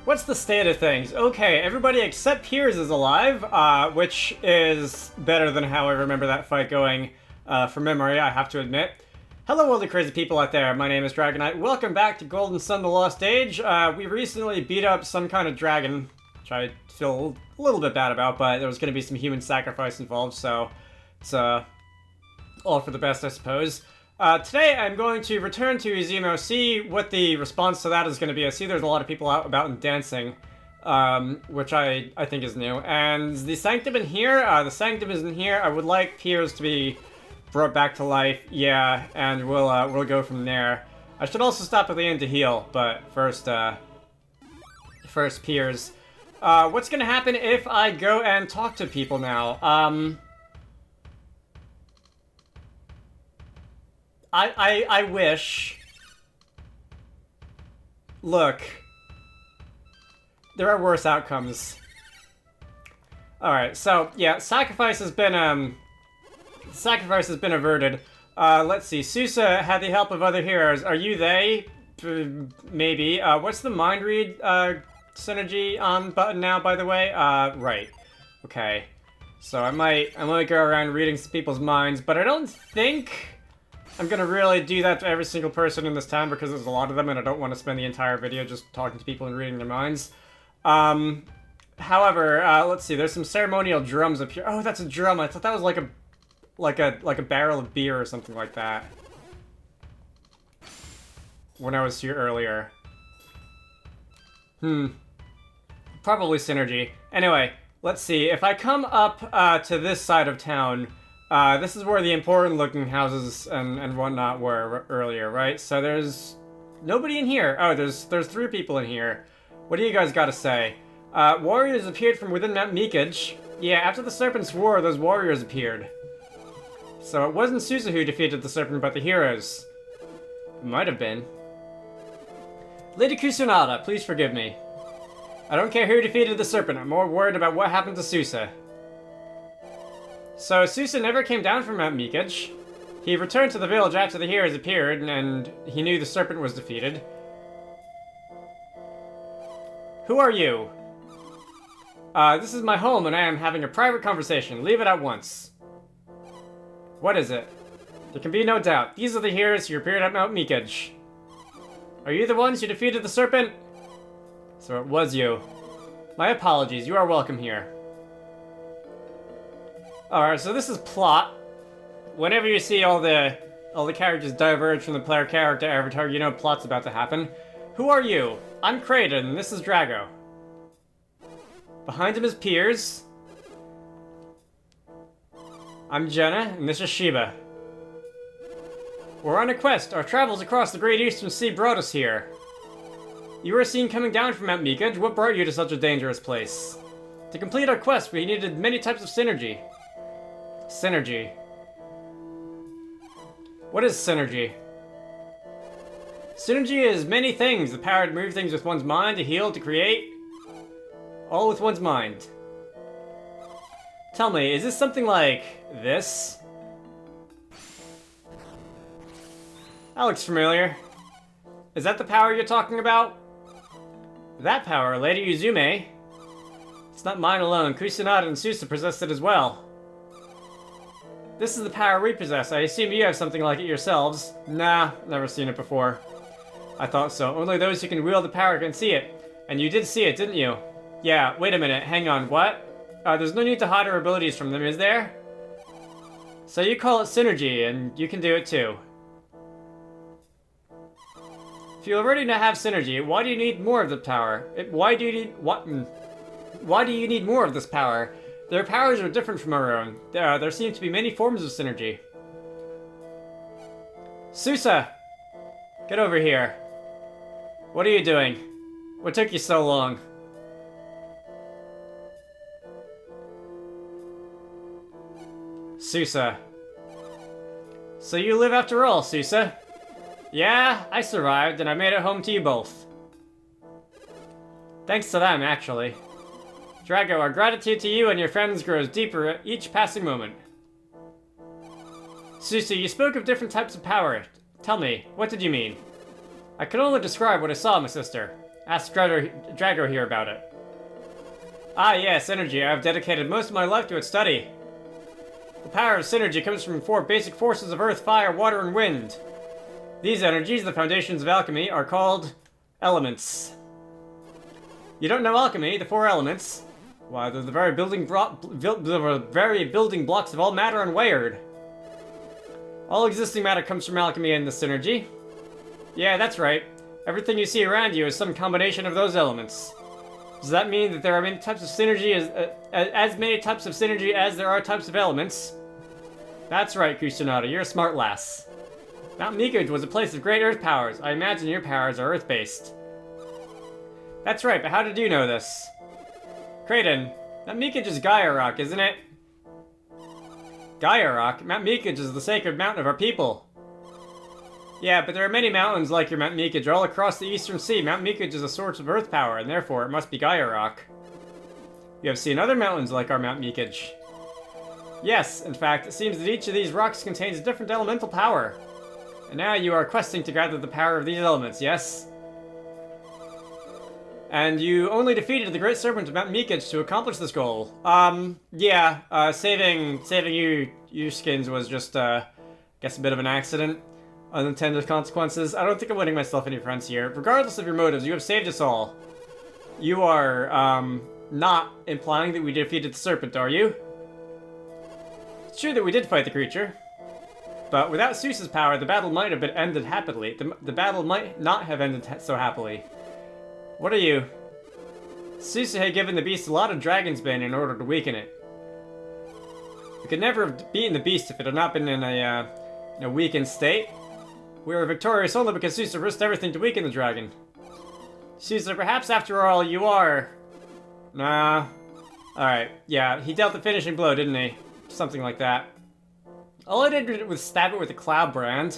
What's the state of things? Okay, everybody except Piers is alive, which is better than how I remember that fight going from memory, I have to admit. Hello all the crazy people out there, my name is Dragonite. Welcome back to Golden Sun: The Lost Age. We recently beat up some kind of dragon, which I feel a little bit bad about, but there was going to be some human sacrifice involved, so it's all for the best, I suppose. Today I'm going to return to Izumo, see what the response to that is going to be. I see there's a lot of people out about and dancing, which I think is new. And the Sanctum in here, the Sanctum is in here. I would like Piers to be brought back to life, yeah, and we'll go from there. I should also stop at the end to heal, but first Piers. What's going to happen if I go and talk to people now? I wish... Look. There are worse outcomes. Alright, so, yeah, sacrifice has been averted. Let's see, Susa had the help of other heroes. Are you they? Maybe. What's the mind read, synergy on button now, by the way? Right. Okay. So I might go around reading some people's minds, but I don't think I'm gonna really do that to every single person in this town because there's a lot of them and I don't want to spend the entire video just talking to people and reading their minds. However, let's see, there's some ceremonial drums up here. Oh, that's a drum. I thought that was like a barrel of beer or something like that when I was here earlier. Probably synergy. Anyway, let's see. If I come up to this side of town, this is where the important looking houses and whatnot were earlier, right? So there's nobody in here. Oh, there's 3 people in here. What do you guys got to say? Warriors appeared from within Mount Meekage. Yeah, after the Serpent's War, those warriors appeared. So it wasn't Susa who defeated the Serpent, but the heroes. It might have been. Lady Kusunada, please forgive me. I don't care who defeated the Serpent, I'm more worried about what happened to Susa. So Susa never came down from Mount Meekage. He returned to the village after the heroes appeared, and he knew the Serpent was defeated. Who are you? This is my home, and I am having a private conversation. Leave it at once. What is it? There can be no doubt. These are the heroes who appeared at Mount Meekage. Are you the ones who defeated the Serpent? So it was you. My apologies. You are welcome here. Alright, so this is plot. Whenever you see all the characters diverge from the player character avatar, you know plot's about to happen. Who are you? I'm Kraden, and this is Drago. Behind him is Piers. I'm Jenna, and this is Shiba. We're on a quest. Our travels across the Great Eastern Sea brought us here. You were seen coming down from Mount Meekage. What brought you to such a dangerous place? To complete our quest, we needed many types of synergy. Synergy. What is synergy? Synergy is many things. The power to move things with one's mind, to heal, to create. All with one's mind. Tell me, is this something like this? That looks familiar. Is that the power you're talking about? That power, Lady Uzume. It's not mine alone. Kusanada and Susa possessed it as well. This is the power we possess. I assume you have something like it yourselves. Nah, never seen it before. I thought so. Only those who can wield the power can see it. And you did see it, didn't you? Yeah, wait a minute. Hang on, what? There's no need to hide our abilities from them, is there? So you call it synergy, and you can do it too. If you already have synergy, why do you need more of the power? Why do you need more of this power? Their powers are different from our own. There seem to be many forms of synergy. Susa! Get over here. What are you doing? What took you so long? Susa. So you live after all, Susa? Yeah, I survived, and I made it home to you both. Thanks to them, actually. Drago, our gratitude to you and your friends grows deeper at each passing moment. Susa, you spoke of different types of power. Tell me, what did you mean? I can only describe what I saw, my sister. Ask Drago here about it. Ah yes, energy. I have dedicated most of my life to its study. The power of synergy comes from 4 basic forces of earth, fire, water, and wind. These energies, the foundations of alchemy, are called elements. You don't know alchemy, the 4 elements? Why, they're the very building blocks of all matter unwired. All existing matter comes from alchemy and the synergy. Yeah, that's right. Everything you see around you is some combination of those elements. Does that mean that there are many types of synergy as many types of synergy as there are types of elements? That's right, Kusanada, you're a smart lass. Mount Mikuj was a place of great earth powers. I imagine your powers are earth-based. That's right, but how did you know this? Kraden, Mount Mikuj is Gaia Rock, isn't it? Gaia Rock? Mount Mikuj is the sacred mountain of our people. Yeah, but there are many mountains like your Mount Mikuj all across the Eastern Sea. Mount Mikuj is a source of earth power, and therefore it must be Gaia Rock. You have seen other mountains like our Mount Mikuj. Yes, in fact, it seems that each of these rocks contains a different elemental power. And now you are questing to gather the power of these elements, yes? And you only defeated the Great Serpent of Mount Mikuj to accomplish this goal. Saving you skins was just, guess a bit of an accident. Unintended consequences. I don't think I'm winning myself any friends here. Regardless of your motives, you have saved us all. You are, not implying that we defeated the serpent, are you? It's true that we did fight the creature. But without Zeus's power, the battle might have been ended happily. The battle might not have ended so happily. What are you? Zeus had given the beast a lot of dragon's bane in order to weaken it. We could never have beaten the beast if it had not been in a weakened state. We were victorious only because Zeus risked everything to weaken the dragon. Caesar, perhaps after all, you are... Nah. Alright, yeah, he dealt the finishing blow, didn't he? Something like that. All I did was stab it with a cloud brand.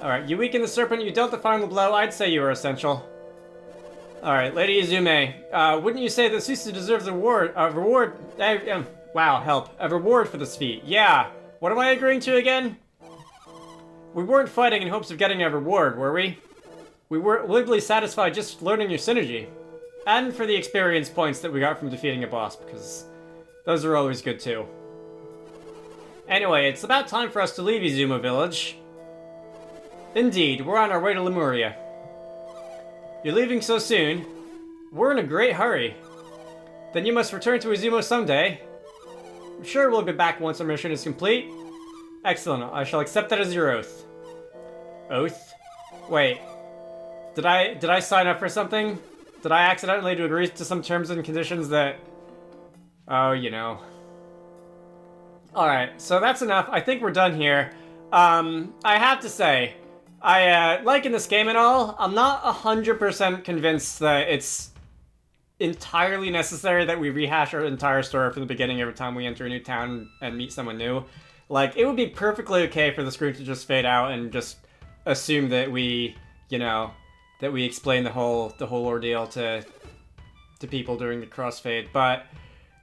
Alright, you weakened the serpent, you dealt the final blow, I'd say you were essential. Alright, Lady Izume, wouldn't you say that Zeus deserves a reward for this feat? Yeah. What am I agreeing to again? We weren't fighting in hopes of getting a reward, were we? We were legally satisfied just learning your synergy. And for the experience points that we got from defeating a boss, because those are always good too. Anyway, it's about time for us to leave Izuma Village. Indeed, we're on our way to Lemuria. You're leaving so soon? We're in a great hurry. Then you must return to Izuma someday. I'm sure we'll be back once our mission is complete. Excellent, I shall accept that as your oath. Oath? Wait. Did I sign up for something? Did I accidentally agree to some terms and conditions that... Oh, you know. Alright, so that's enough. I think we're done here. I have to say, like in this game and all, I'm not 100% convinced that it's entirely necessary that we rehash our entire story from the beginning every time we enter a new town and meet someone new. Like, it would be perfectly okay for the screen to just fade out and just assume that we, you know, that we explain the whole ordeal to people during the crossfade. But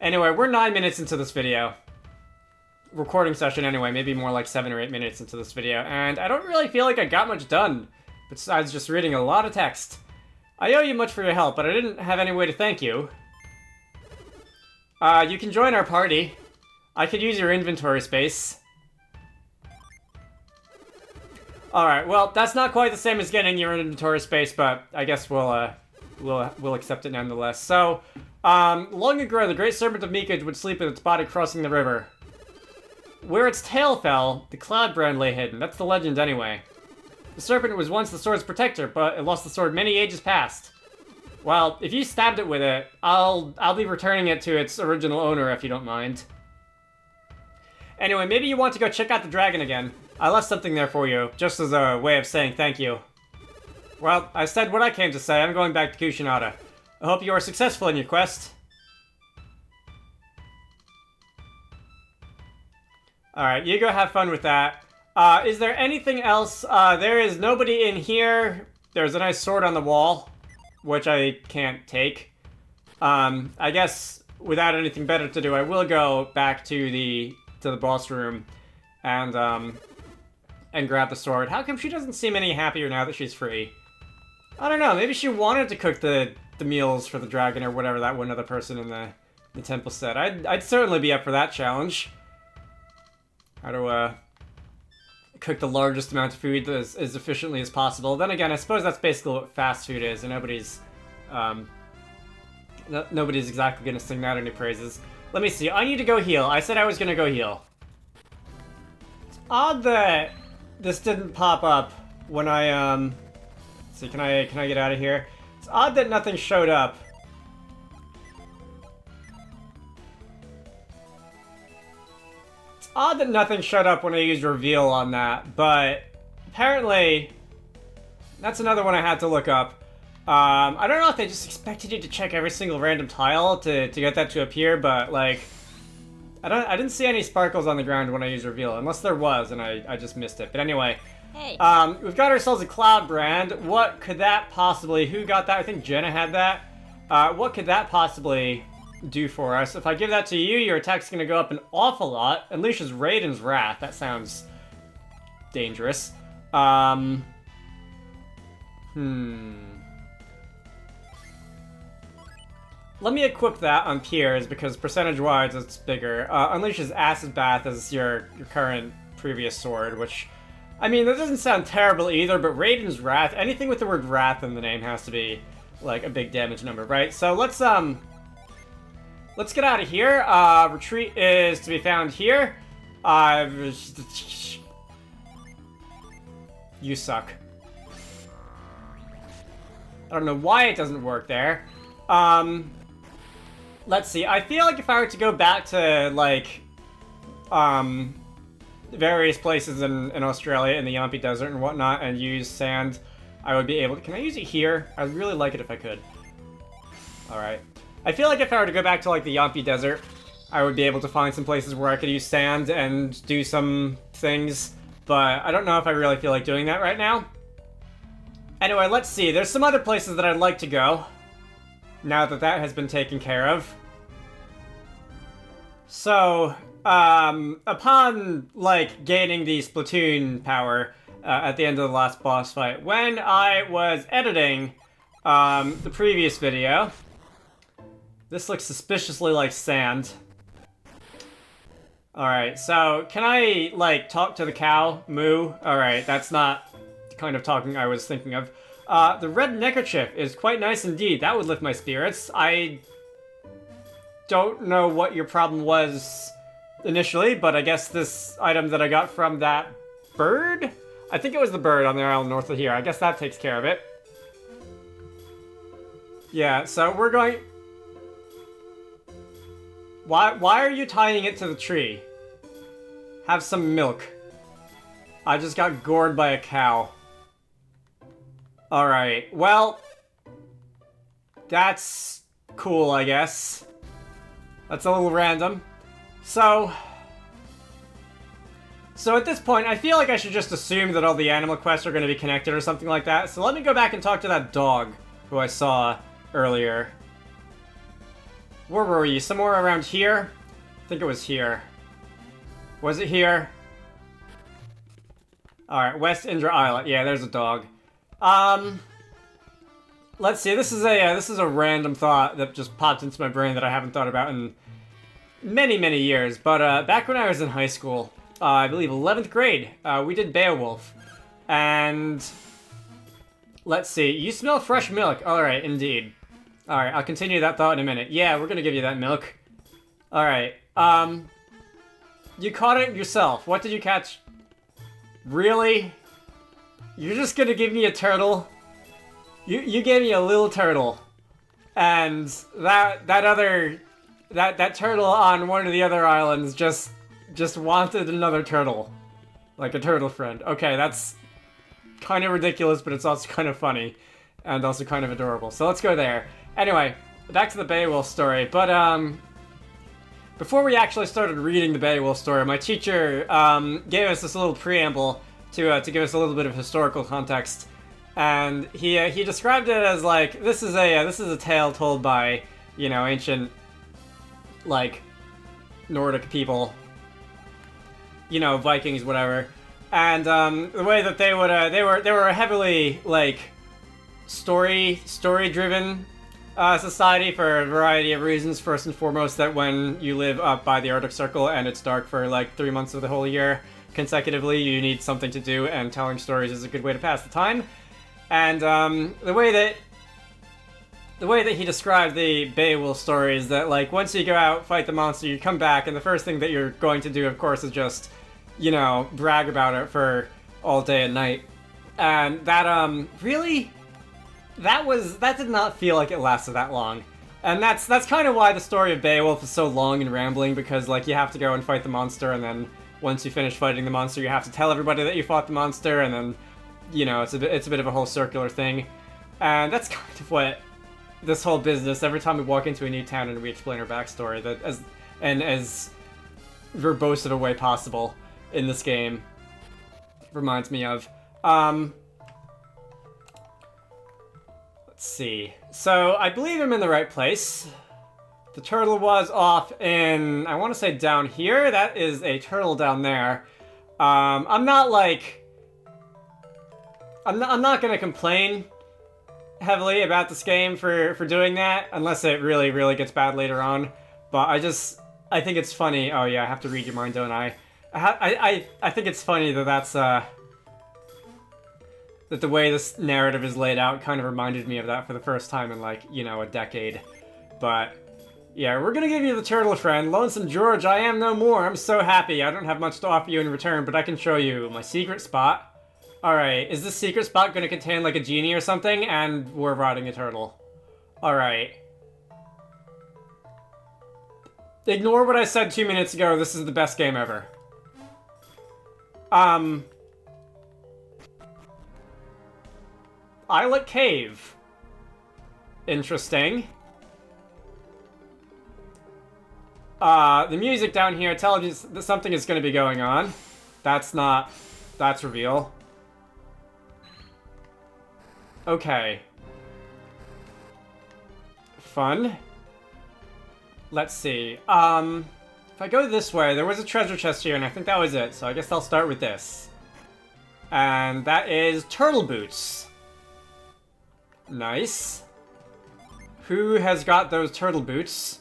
anyway, we're 9 minutes into this video. Recording session anyway, maybe more like 7 or 8 minutes into this video, and I don't really feel like I got much done, besides just reading a lot of text. I owe you much for your help, but I didn't have any way to thank you. You can join our party. I could use your inventory space. Alright, well, that's not quite the same as getting your inventory space, but I guess we'll accept it nonetheless. So, long ago, the Great Serpent of Mikuj would sleep with its body crossing the river. Where its tail fell, the cloud brand lay hidden. That's the legend anyway. The serpent was once the sword's protector, but it lost the sword many ages past. Well, if you stabbed it with it, I'll be returning it to its original owner if you don't mind. Anyway, maybe you want to go check out the dragon again. I left something there for you, just as a way of saying thank you. Well, I said what I came to say. I'm going back to Kusanada. I hope you are successful in your quest. Alright, you go have fun with that. Is there anything else? There is nobody in here. There's a nice sword on the wall, which I can't take. I guess without anything better to do, I will go back to the boss room and grab the sword. How come she doesn't seem any happier now that she's free? I don't know, maybe she wanted to cook the meals for the dragon or whatever that one other person in the temple said. I'd certainly be up for that challenge. How to cook the largest amount of food as efficiently as possible. Then again, I suppose that's basically what fast food is, and nobody's exactly gonna sing that any praises. Let me see, I need to go heal. I said I was gonna go heal. It's odd that this didn't pop up when I, let's see, can I get out of here? It's odd that nothing showed up. It's odd that nothing showed up when I used reveal on that, but apparently that's another one I had to look up. I don't know if they just expected you to check every single random tile to get that to appear, but like, I didn't see any sparkles on the ground when I used reveal, unless there was and I just missed it. But anyway, Hey. We've got ourselves a cloud brand. What could that possibly, who got that? I think Jenna had that. What could that possibly do for us? If I give that to you, your attack's gonna go up an awful lot. Unleashes Raiden's Wrath. That sounds dangerous. Let me equip that on Piers because percentage-wise it's bigger. Unleashes Acid Bath as your current previous sword, which, I mean, that doesn't sound terrible either, but Raiden's Wrath, anything with the word Wrath in the name has to be, like, a big damage number, right? So let's get out of here. Retreat is to be found here. You suck. I don't know why it doesn't work there. Let's see. I feel like if I were to go back to, like, various places in Australia, in the Yampi Desert and whatnot, and use sand, I would be able to... Can I use it here? I'd really like it if I could. Alright. I feel like if I were to go back to, like, the Yampi Desert, I would be able to find some places where I could use sand and do some things, but I don't know if I really feel like doing that right now. Anyway, let's see. There's some other places that I'd like to go, now that that has been taken care of. So, upon, like, gaining the Splatoon power at the end of the last boss fight, when I was editing the previous video, this looks suspiciously like sand. Alright, so can I, like, talk to the cow? Moo? Alright, that's not the kind of talking I was thinking of. The red neckerchief is quite nice indeed. That would lift my spirits. I don't know what your problem was initially, but I guess this item that I got from that bird? I think it was the bird on the island north of here. I guess that takes care of it. Yeah, so we're going... Why are you tying it to the tree? Have some milk. I just got gored by a cow. Alright, well... That's cool, I guess. That's a little random. So at this point, I feel like I should just assume that all the animal quests are going to be connected or something like that. So let me go back and talk to that dog who I saw earlier. Where were you? Somewhere around here? I think it was here. Was it here? Alright, West Indra Islet. Yeah, there's a dog. Let's see. This is a random thought that just popped into my brain that I haven't thought about in many, many years. But back when I was in high school, I believe 11th grade, we did Beowulf. And let's see. You smell fresh milk. Alright, indeed. Alright, I'll continue that thought in a minute. Yeah, we're gonna give you that milk. Alright, you caught it yourself. What did you catch? Really? You're just gonna give me a turtle? You gave me a little turtle. And that turtle on one of the other islands just wanted another turtle. Like a turtle friend. Okay, that's kind of ridiculous, but it's also kind of funny. And also kind of adorable. So let's go there. Anyway, back to the Beowulf story. But, before we actually started reading the Beowulf story, my teacher, gave us this little preamble to give us a little bit of historical context. And he described it as, like, this is a tale told by, you know, ancient, like, Nordic people. You know, Vikings, whatever. And, the way that they were heavily, like, story-driven society for a variety of reasons. First and foremost, that when you live up by the Arctic Circle and it's dark for like 3 months of the whole year consecutively, you need something to do, and telling stories is a good way to pass the time. And the way that he described the Beowulf story is that, like, once you go out, fight the monster, you come back, and the first thing that you're going to do, of course, is just, you know, brag about it for all day and night. And that, really, that did not feel like it lasted that long. And that's kind of why the story of Beowulf is so long and rambling, because, like, you have to go and fight the monster, and then once you finish fighting the monster, you have to tell everybody that you fought the monster, and then, you know, it's a bit of a whole circular thing. And that's kind of what this whole business, every time we walk into a new town and we explain our backstory, that as verbose of a way possible in this game, reminds me of. Let's see. So, I believe I'm in the right place. The turtle was off in, I want to say down here. That is a turtle down there. I'm not gonna complain heavily about this game for doing that, unless it really, really gets bad later on. But I think it's funny. Oh yeah, I have to read your mind, don't I? I think it's funny that that the way this narrative is laid out kind of reminded me of that for the first time in, like, you know, a decade. But yeah, we're gonna give you the turtle friend. Lonesome George, I am no more. I'm so happy. I don't have much to offer you in return, but I can show you my secret spot. Alright, is this secret spot gonna contain, like, a genie or something? And we're riding a turtle. Alright. Ignore what I said 2 minutes ago, this is the best game ever. Islet Cave. Interesting. The music down here tells you that something is gonna be going on. That's reveal. Okay. Fun. Let's see. If I go this way, there was a treasure chest here, and I think that was it, so I guess I'll start with this. And that is turtle boots. Nice. Who has got those turtle boots?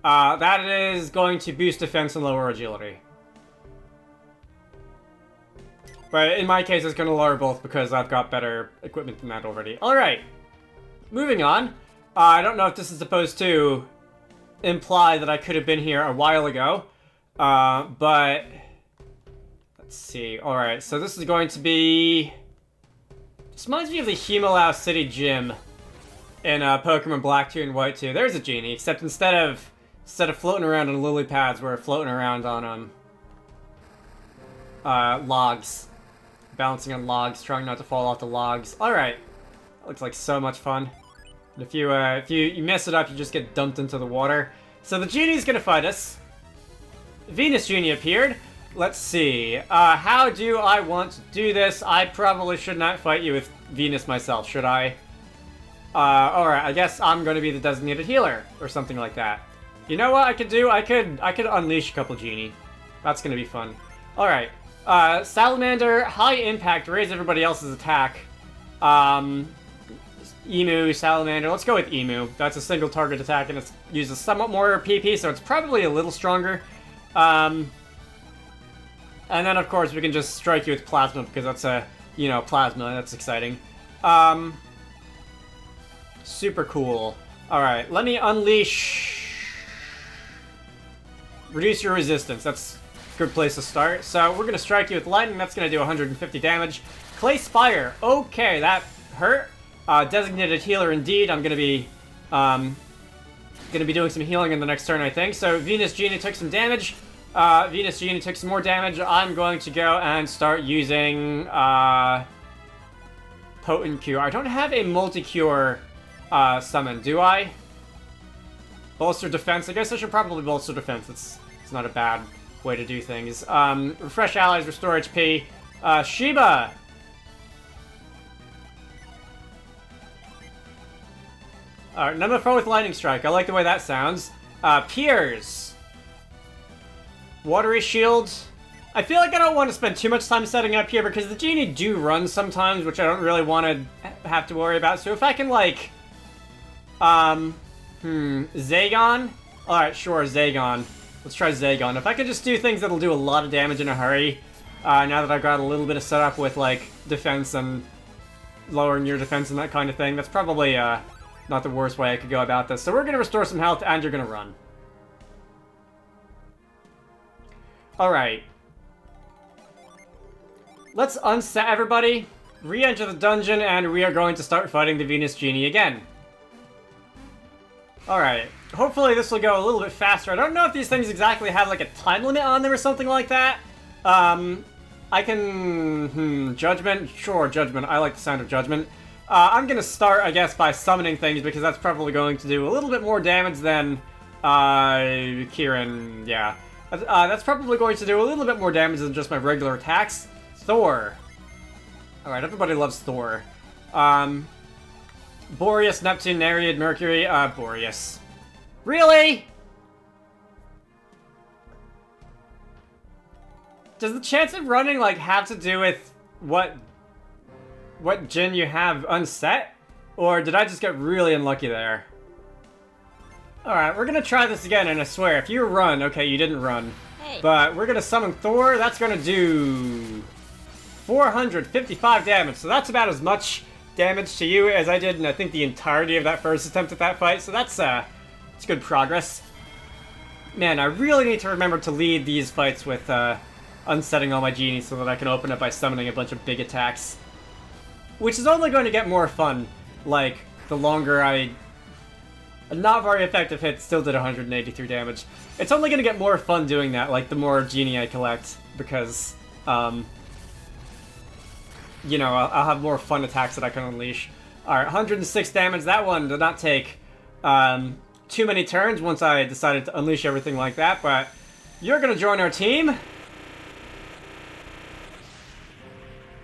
That is going to boost defense and lower agility. But in my case, it's going to lower both because I've got better equipment than that already. Alright. Moving on. I don't know if this is supposed to imply that I could have been here a while ago. But let's see. Alright, so this is going to be... This reminds me of the Himalaya City Gym in Pokemon Black 2 and White 2. There's a genie, except instead of floating around on lily pads, we're floating around on logs. Bouncing on logs, trying not to fall off the logs. Alright. That looks like so much fun. And if you mess it up, you just get dumped into the water. So the genie's gonna fight us. Venus Genie appeared. Let's see. How do I want to do this? I probably should not fight you with Venus myself, should I? Alright, I guess I'm gonna be the designated healer, or something like that. You know what I could do? I could unleash a couple genie. That's gonna be fun. Alright. Salamander, high impact, raise everybody else's attack. Emu, Salamander, let's go with Emu. That's a single target attack and it uses somewhat more PP, so it's probably a little stronger. And then of course we can just strike you with Plasma because that's a, you know, Plasma, that's exciting. Super cool. Alright, let me unleash... Reduce your resistance, that's good place to start. So we're gonna strike you with lightning. That's gonna do 150 damage. Clay Spire. Okay, that hurt. Designated healer indeed. I'm gonna be doing some healing in the next turn, I think. So Venus Genie took some damage. Venus Genie took some more damage. I'm going to go and start using Potent Cure. I don't have a multi-cure summon, do I? Bolster defense. I guess I should probably bolster defense. It's not a bad way to do things. Refresh allies, restore HP. Shiba! Alright, number 4 with Lightning Strike. I like the way that sounds. Piers. Watery Shield. I feel like I don't want to spend too much time setting up here because the genie do run sometimes, which I don't really want to have to worry about. So if I can, like... Zagon? Alright, sure, Zagon. Let's try Zagon. If I could just do things that'll do a lot of damage in a hurry, now that I've got a little bit of setup with, like, defense and lowering your defense and that kind of thing, that's probably, not the worst way I could go about this. So we're gonna restore some health, and you're gonna run. Alright. Let's unset everybody, re-enter the dungeon, and we are going to start fighting the Venus Genie again. Alright. Hopefully this will go a little bit faster. I don't know if these things exactly have, like, a time limit on them or something like that. I can... Judgment? Sure, Judgment. I like the sound of Judgment. I'm gonna start, I guess, by summoning things, because that's probably going to do a little bit more damage than, Kieran, yeah. That's probably going to do a little bit more damage than just my regular attacks. Thor. Alright, everybody loves Thor. Boreas, Neptune, Nereid, Mercury, Boreas. Really? Does the chance of running, like, have to do with what Jin you have unset? Or did I just get really unlucky there? Alright, we're gonna try this again, and I swear, if you run, okay, you didn't run. Hey. But we're gonna summon Thor, that's gonna do 455 damage, so that's about as much damage to you as I did in, I think, the entirety of that first attempt at that fight, so that's good progress. Man, I really need to remember to lead these fights with, unsetting all my genies so that I can open up by summoning a bunch of big attacks. Which is only going to get more fun, like, the longer I... A not very effective hit still did 183 damage. It's only going to get more fun doing that, like, the more genie I collect, because, you know, I'll have more fun attacks that I can unleash. Alright, 106 damage. That one did not take, too many turns once I decided to unleash everything like that, but you're going to join our team.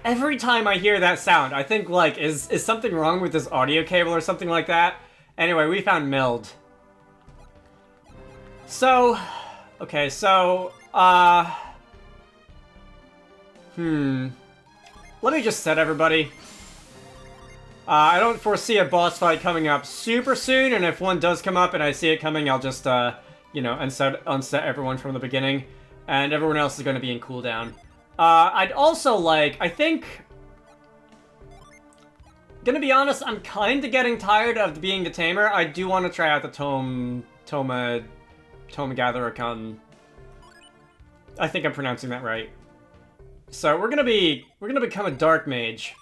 Every time I hear that sound, I think, like, is something wrong with this audio cable or something like that? Anyway, we found Meld. So... Okay, so... Let me just set everybody. I don't foresee a boss fight coming up super soon, and if one does come up and I see it coming, I'll just, you know, unset everyone from the beginning. And everyone else is going to be in cooldown. I'd also like, I think... Gonna be honest, I'm kinda getting tired of being the tamer. I do want to try out the Tome Gatherer Con. I think I'm pronouncing that right. So we're gonna become a Dark Mage.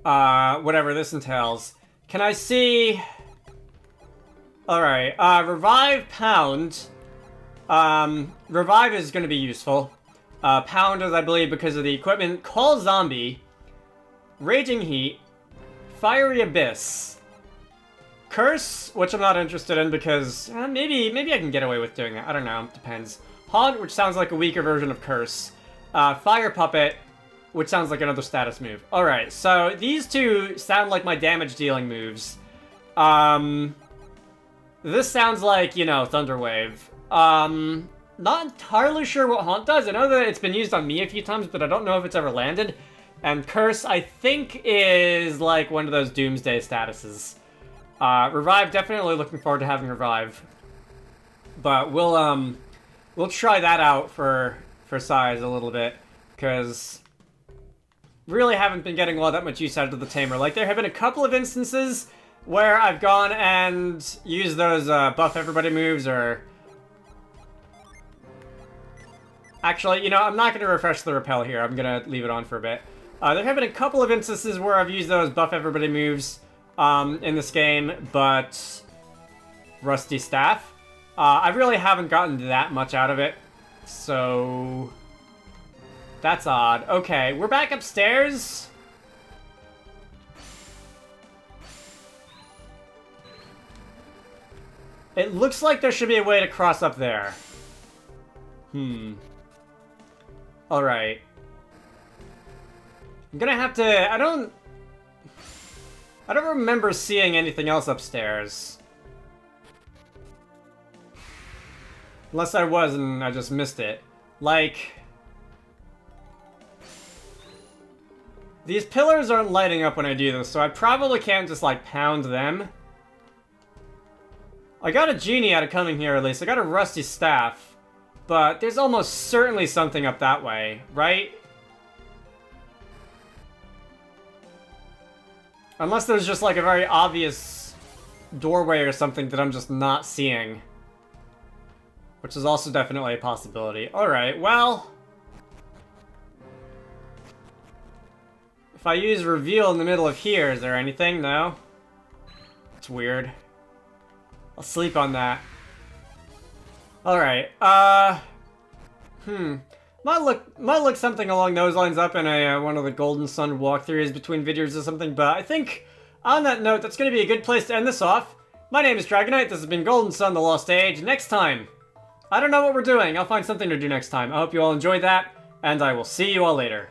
Whatever this entails. Can I see... Alright, Revive, Pound. Revive is gonna be useful. Pound is, I believe, because of the equipment. Call Zombie. Raging Heat. Fiery Abyss. Curse, which I'm not interested in because maybe I can get away with doing that. I don't know. Depends. Haunt, which sounds like a weaker version of Curse. Fire Puppet, which sounds like another status move. Alright, so these two sound like my damage dealing moves. This sounds like, you know, Thunder Wave. Not entirely sure what Haunt does. I know that it's been used on me a few times, but I don't know if it's ever landed. And Curse, I think, is like one of those Doomsday statuses. Revive, definitely looking forward to having Revive. But we'll try that out for size a little bit, because really haven't been getting all that much use out of the Tamer. Like, there have been a couple of instances where I've gone and used those buff everybody moves, or... Actually, you know, I'm not going to refresh the repel here. I'm going to leave it on for a bit. There have been a couple of instances where I've used those buff everybody moves in this game, but Rusty Staff. I really haven't gotten that much out of it, so that's odd. Okay, we're back upstairs. It looks like there should be a way to cross up there. Alright. I'm gonna have to... I don't remember seeing anything else upstairs. Unless I was and I just missed it. Like... These pillars aren't lighting up when I do this, so I probably can't just, like, pound them. I got a genie out of coming here, at least. I got a rusty staff. But there's almost certainly something up that way, right? Unless there's just, like, a very obvious doorway or something that I'm just not seeing. Which is also definitely a possibility. Alright, well... if I use reveal in the middle of here, is there anything? No? It's weird. I'll sleep on that. Alright, might look something along those lines up in a one of the Golden Sun walkthroughs between videos or something, but I think on that note, that's going to be a good place to end this off. My name is Dragonite, this has been Golden Sun, The Lost Age. Next time, I don't know what we're doing, I'll find something to do next time. I hope you all enjoyed that, and I will see you all later.